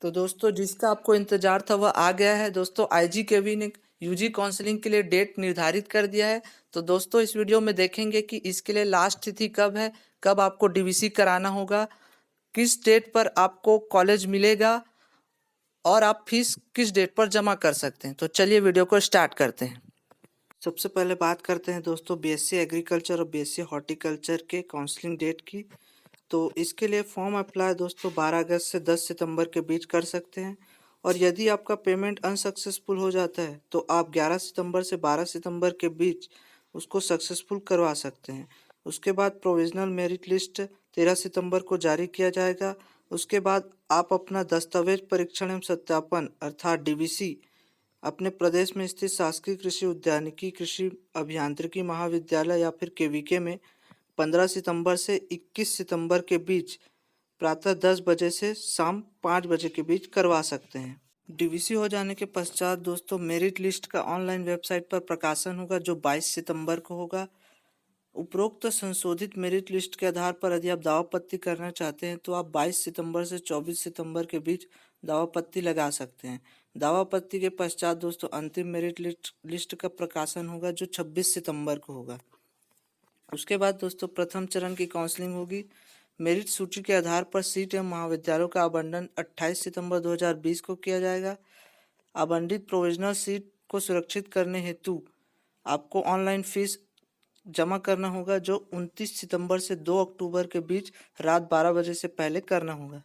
तो दोस्तों जिसका आपको इंतजार था वह आ गया है। दोस्तों आईजीकेवी ने यूजी काउंसलिंग के लिए डेट निर्धारित कर दिया है। तो दोस्तों इस वीडियो में देखेंगे कि इसके लिए लास्ट तिथि कब है, कब आपको डीवीसी कराना होगा, किस डेट पर आपको कॉलेज मिलेगा और आप फीस किस डेट पर जमा कर सकते हैं। तो चलिए वीडियो को स्टार्ट करते हैं। सबसे पहले बात करते हैं दोस्तों बीएससी एग्रीकल्चर और बीएससी हॉर्टिकल्चर के काउंसलिंग डेट की। तो इसके लिए फॉर्म अप्लाई दोस्तों 12 अगस्त से 10 सितंबर के बीच कर सकते हैं। और यदि आपका पेमेंट अनसक्सेसफुल हो जाता है तो आप 11 सितंबर से 12 सितंबर के बीच उसको सक्सेसफुल करवा सकते हैं। उसके बाद प्रोविजनल मेरिट लिस्ट 13 सितंबर को जारी किया जाएगा। उसके बाद आप अपना दस्तावेज परीक्षण एवं सत्यापन अर्थात डीवीसी अपने प्रदेश में स्थित शासकीय कृषि उद्यानिकी कृषि अभियांत्रिकी महाविद्यालय या फिर केवीके में 15 सितंबर से 21 सितंबर के बीच प्रातः 10 बजे से शाम 5 बजे के बीच करवा सकते हैं। डीवीसी हो जाने के पश्चात दोस्तों मेरिट लिस्ट का ऑनलाइन वेबसाइट पर प्रकाशन होगा जो 22 सितंबर को होगा। उपरोक्त संशोधित मेरिट लिस्ट के आधार पर यदि आप दावापत्ती करना चाहते हैं तो आप 22 सितंबर से 24 सितंबर के बीच दावापत्ती लगा सकते हैं। दावापत्ती के पश्चात दोस्तों अंतिम मेरिट लिस्ट का प्रकाशन होगा जो 26 सितंबर को होगा। उसके बाद दोस्तों प्रथम चरण की काउंसलिंग होगी। मेरिट सूची के आधार पर सीट एवं महाविद्यालयों का आवंटन 28 सितंबर 2020 को किया जाएगा। आवंटित प्रोविजनल सीट को सुरक्षित करने हेतु आपको ऑनलाइन फीस जमा करना होगा जो 29 सितंबर से 2 अक्टूबर के बीच रात 12 बजे से पहले करना होगा।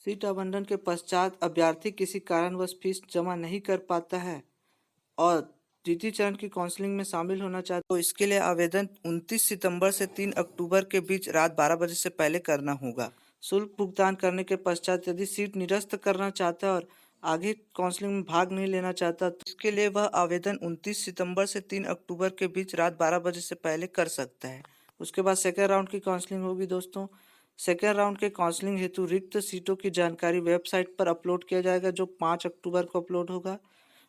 सीट आवंटन के पश्चात अभ्यर्थी किसी कारणवश फीस जमा नहीं कर पाता है और द्वितीय चरण की काउंसलिंग में शामिल होना चाहते तो इसके लिए आवेदन 29 सितंबर से 3 अक्टूबर के बीच रात 12 बजे से पहले करना होगा। शुल्क भुगतान करने के पश्चात यदि सीट निरस्त करना चाहता है और आगे काउंसलिंग में भाग नहीं लेना चाहता तो इसके लिए वह आवेदन 29 सितंबर से 3 अक्टूबर के बीच रात 12 बजे से पहले कर सकता है। उसके बाद सेकेंड राउंड की काउंसलिंग होगी दोस्तों। सेकेंड राउंड के काउंसलिंग हेतु रिक्त सीटों की जानकारी वेबसाइट पर अपलोड किया जाएगा जो 5 अक्टूबर को अपलोड होगा।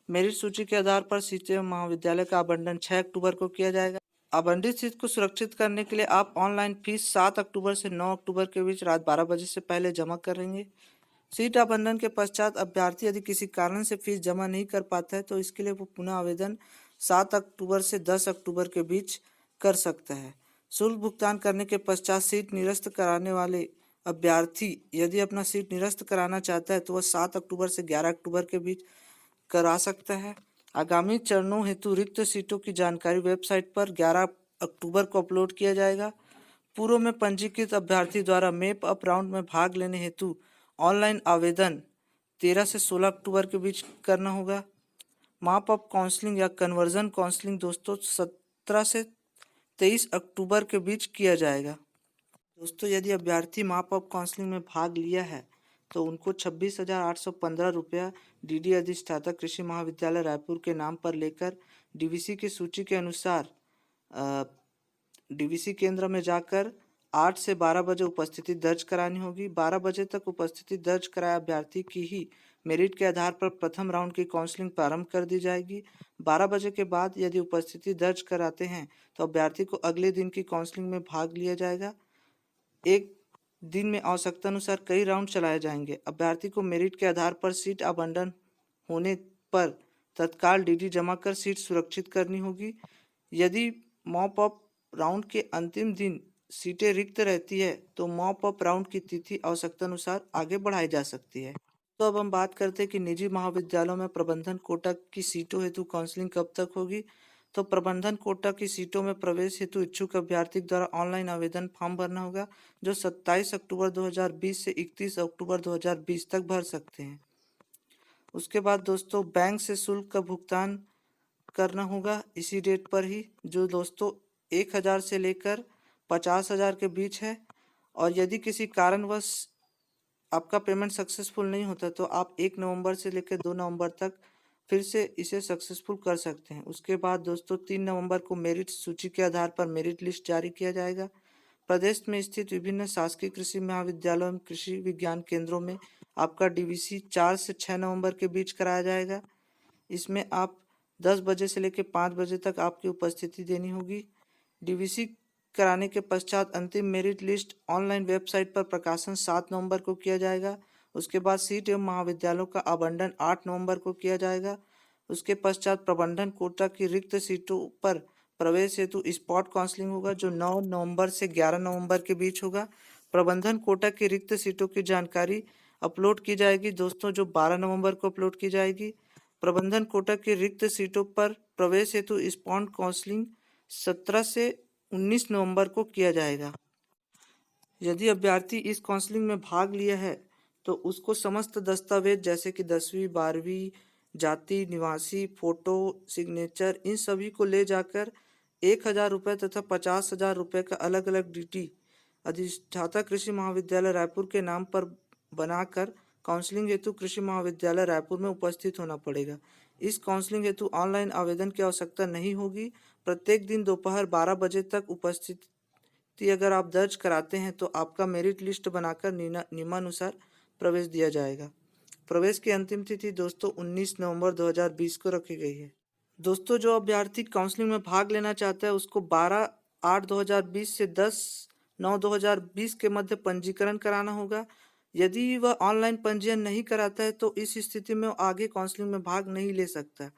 मेरिट सूची के आधार पर सीटें महाविद्यालय का आवंटन 6 अक्टूबर को किया जाएगा। आवंटित सीट को सुरक्षित करने के लिए आप ऑनलाइन फीस 7 अक्टूबर से 9 अक्टूबर के बीच रात 12 बजे से पहले जमा करेंगे। सीट आवंटन के पश्चात अभ्यर्थी यदि किसी कारण से फीस जमा नहीं कर पाता है तो इसके लिए वो पुनः आवेदन 7 अक्टूबर से 10 अक्टूबर के बीच कर सकता है। शुल्क भुगतान करने के पश्चात सीट निरस्त कराने वाले अभ्यर्थी यदि अपना सीट निरस्त कराना चाहता है तो वह 7 अक्टूबर से 11 अक्टूबर के बीच करा सकता है। आगामी चरणों हेतु रिक्त सीटों की जानकारी वेबसाइट पर 11 अक्टूबर को अपलोड किया जाएगा। पूर्व में पंजीकृत अभ्यर्थी द्वारा मेप अप राउंड में भाग लेने हेतु ऑनलाइन आवेदन 13 से 16 अक्टूबर के बीच करना होगा। माप अप काउंसलिंग या कन्वर्जन काउंसलिंग दोस्तों 17 से 23 अक्टूबर के बीच किया जाएगा। दोस्तों यदि अभ्यर्थी माप अप काउंसलिंग में भाग लिया है तो उनको 26,815 रुपया डीडी अधिष्ठाता कृषि महाविद्यालय रायपुर के नाम पर लेकर डीवीसी की सूची के अनुसार डीवीसी केंद्र में जाकर 8 से 12 बजे उपस्थिति दर्ज करानी होगी। 12 बजे तक उपस्थिति दर्ज कराए अभ्यर्थी की ही मेरिट के आधार पर प्रथम राउंड की काउंसलिंग प्रारंभ कर दी जाएगी। 12 बजे के बाद यदि उपस्थिति दर्ज कराते हैं तो अभ्यर्थी को अगले दिन की काउंसलिंग में भाग लिया जाएगा। एक दिन में आवश्यकता अनुसार कई राउंड चलाए जाएंगे। अभ्यर्थी को मेरिट के आधार पर सीट आवंटन होने पर तत्काल डीडी जमा कर सीट सुरक्षित करनी होगी। यदि मॉप अप राउंड के अंतिम दिन सीटें रिक्त रहती है तो मॉप अप राउंड की तिथि आवश्यकता अनुसार आगे बढ़ाई जा सकती है। तो अब हम बात करते हैं कि निजी महाविद्यालयों में प्रबंधन कोटा की सीटों हेतु काउंसलिंग कब तक होगी। तो प्रबंधन कोटा की सीटों में प्रवेश हेतु इच्छुक अभ्यर्थी द्वारा ऑनलाइन आवेदन फॉर्म भरना होगा जो 27 अक्टूबर 2020 से 31 अक्टूबर 2020 तक भर सकते हैं। उसके बाद दोस्तों बैंक से शुल्क का भुगतान करना होगा इसी डेट पर ही जो दोस्तों 1,000 से लेकर 50,000 के बीच है। और यदि किसी कारणवश आपका पेमेंट सक्सेसफुल नहीं होता तो आप 1 नवंबर से लेकर 2 नवंबर तक फिर से इसे सक्सेसफुल कर सकते हैं। उसके बाद दोस्तों 3 नवंबर को मेरिट सूची के आधार पर मेरिट लिस्ट जारी किया जाएगा। प्रदेश में स्थित विभिन्न शासकीय कृषि महाविद्यालयों एवं कृषि विज्ञान केंद्रों में आपका डीवीसी 4 से 6 नवंबर के बीच कराया जाएगा। इसमें आप 10 बजे से लेकर 5 बजे तक आपकी उपस्थिति देनी होगी। डीवीसी कराने के पश्चात अंतिम मेरिट लिस्ट ऑनलाइन वेबसाइट पर प्रकाशन 7 नवंबर को किया जाएगा। उसके बाद सीट एवं महाविद्यालयों का आवंटन 8 नवंबर को किया जाएगा। उसके पश्चात प्रबंधन कोटा की रिक्त सीटों पर प्रवेश हेतु स्पॉट काउंसलिंग होगा, जो 9 नवंबर से 11 नवंबर के बीच होगा। प्रबंधन कोटा की रिक्त सीटों की जानकारी अपलोड की जाएगी दोस्तों, जो 12 नवंबर को अपलोड की जाएगी। प्रबंधन कोटा की रिक्त सीटों पर प्रवेश हेतु स्पॉट काउंसलिंग 17 से 19 नवंबर को किया जाएगा। यदि अभ्यर्थी इस काउंसलिंग में भाग लिया है तो उसको समस्त दस्तावेज जैसे कि 10वीं 12वीं, जाति, निवासी, फोटो, सिग्नेचर, इन सभी को ले जाकर 1,000 रुपये तथा 50,000 रुपये का अलग अलग डीटी अधिष्ठाता कृषि महाविद्यालय रायपुर के नाम पर बनाकर काउंसलिंग हेतु कृषि महाविद्यालय रायपुर में उपस्थित होना पड़ेगा। इस काउंसलिंग हेतु ऑनलाइन आवेदन की आवश्यकता नहीं होगी। प्रत्येक दिन दोपहर 12 बजे तक उपस्थिति अगर आप दर्ज कराते हैं तो आपका मेरिट लिस्ट बनाकर नियमानुसार प्रवेश दिया जाएगा। प्रवेश की अंतिम तिथि दोस्तों 19 नवंबर 2020 को रखी गई है। दोस्तों, जो अभ्यर्थी काउंसलिंग में भाग लेना चाहता है उसको 12/8/2020 से 10/9/2020 के मध्य पंजीकरण कराना होगा। यदि वह ऑनलाइन पंजीयन नहीं कराता है तो इस स्थिति में वो आगे काउंसलिंग में भाग नहीं ले सकता।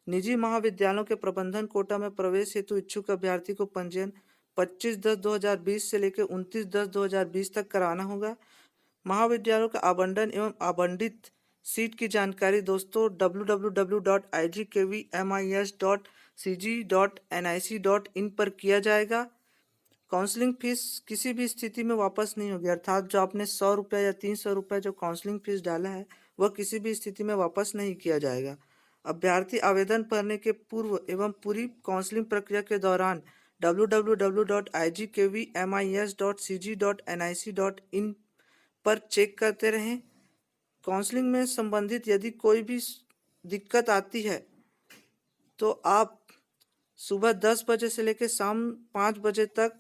निजी महाविद्यालयों के प्रबंधन कोटा में प्रवेश हेतु इच्छुक अभ्यर्थी को पंजीयन 25/10/2020 से लेकर 29/10/2020 तक कराना होगा। महाविद्यालयों का आवंटन एवं आवंटित सीट की जानकारी दोस्तों www.igkvmis.cg.nic.in पर किया जाएगा। काउंसलिंग फीस किसी भी स्थिति में वापस नहीं होगी, अर्थात जो आपने 100 रुपये या 300 रुपये जो काउंसलिंग फीस डाला है वह किसी भी स्थिति में वापस नहीं किया जाएगा। अभ्यर्थी आवेदन भरने के पूर्व एवं पूरी काउंसलिंग प्रक्रिया के दौरान www.igkvmis.cg.nic.in पर चेक करते रहें। काउंसलिंग में संबंधित यदि कोई भी दिक्कत आती है तो आप सुबह 10 बजे से लेकर शाम 5 बजे तक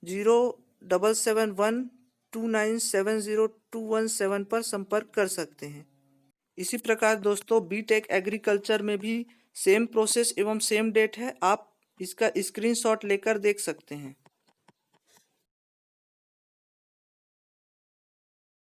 0771297021 पर संपर्क कर सकते हैं। इसी प्रकार दोस्तों बीटेक एग्रीकल्चर में भी सेम प्रोसेस एवं सेम डेट है, आप इसका स्क्रीनशॉट लेकर देख सकते हैं।